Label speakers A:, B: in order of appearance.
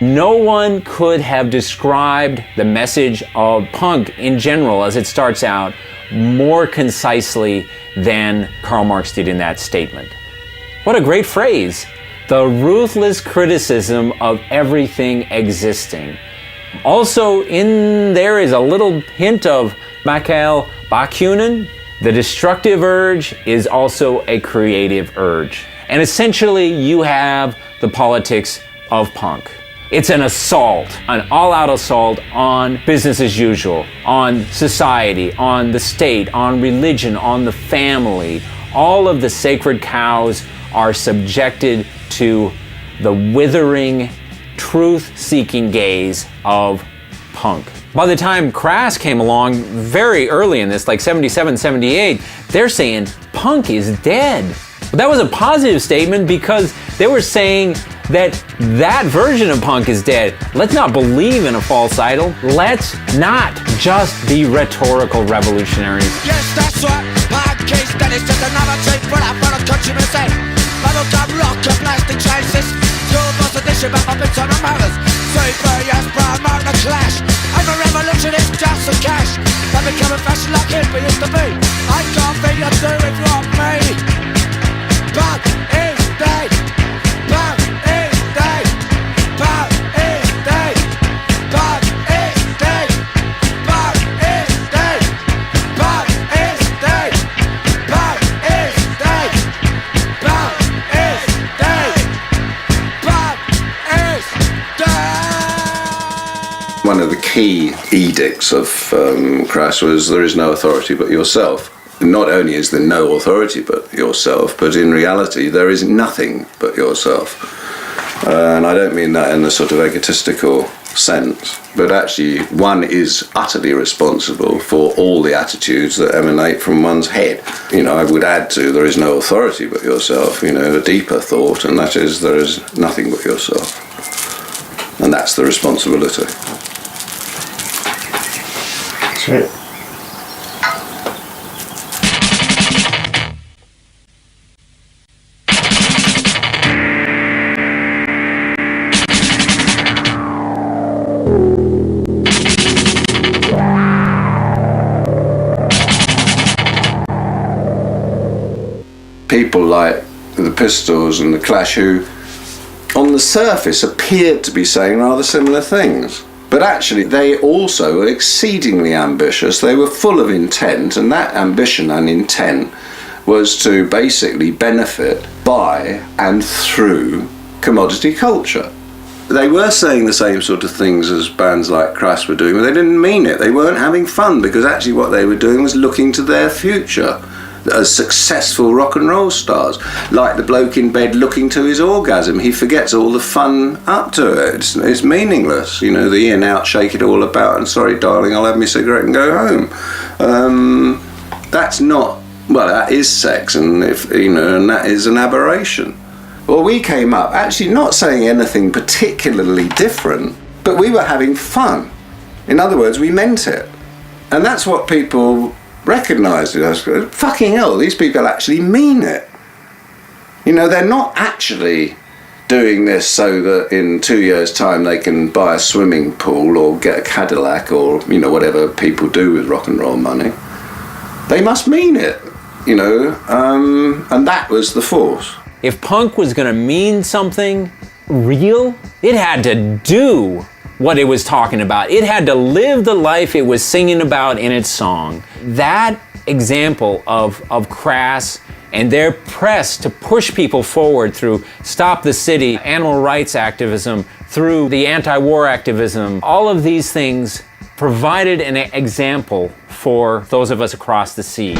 A: No one could have described the message of punk in general as it starts out more concisely than Karl Marx did in that statement. What a great phrase. The ruthless criticism of everything existing. Also in there is a little hint of Michael Bakunin. The destructive urge is also a creative urge. And essentially you have the politics of punk. It's an assault, an all-out assault on business as usual, on society, on the state, on religion, on the family. All of the sacred cows are subjected to the withering, truth-seeking gaze of punk. By the time Crass came along very early in this, like 77, 78, they're saying punk is dead. But that was a positive statement because they were saying that that version of punk is dead. Let's not believe in a false idol. Let's not just be rhetorical revolutionaries.
B: Yes, that's right. Punk is dead. It's just another cheap product for the countryman's head. Bubblegum rock and plastic traces. Your boss edition, but my bits on the manners. Super, yes, promote the clash. And the revolution is just a cash. I become a fashion like hippie used to be. I can't think you do it from me. Punk is dead. Punk is dead. Punk is dead. Punk is dead. Punk is dead. Punk is dead. Punk is dead. Punk is dead. Punk is dead.
C: One of the key edicts of Crass was there is no authority but yourself. Not only is there no authority but yourself, but in reality there is nothing but yourself. And I don't mean that in a sort of egotistical sense, but actually one is utterly responsible for all the attitudes that emanate from one's head. You know, I would add to there is no authority but yourself, you know, a deeper thought, and that is there is nothing but yourself. And that's the responsibility.
D: That's right.
C: People like the Pistols and the Clash, who on the surface appeared to be saying rather similar things, but actually they also were exceedingly ambitious. They were full of intent, and that ambition and intent was to basically benefit by and through commodity culture. They were saying the same sort of things as bands like Crass were doing, but they didn't mean it. They weren't having fun, because actually what they were doing was looking to their future as successful rock and roll stars, like the bloke in bed looking to his orgasm. He forgets all the fun up to it. It's meaningless, you know, the in out, shake it all about, and sorry darling, I'll have my cigarette and go home. That's not, well, that is sex, and if you know, and that is an aberration. Well, we came up actually not saying anything particularly different, but we were having fun. In other words, we meant it, and that's what people recognised it as. Fucking hell, these people actually mean it. You know, they're not actually doing this so that in 2 years' time they can buy a swimming pool or get a Cadillac or, you know, whatever people do with rock and roll money. They must mean it, you know, and that was the force.
A: If punk was going to mean something real, it had to do what it was talking about. It had to live the life it was singing about in its song. That example of Crass and their press to push people forward through Stop the City, animal rights activism, through the anti-war activism, all of these things provided an example for those of us across the sea.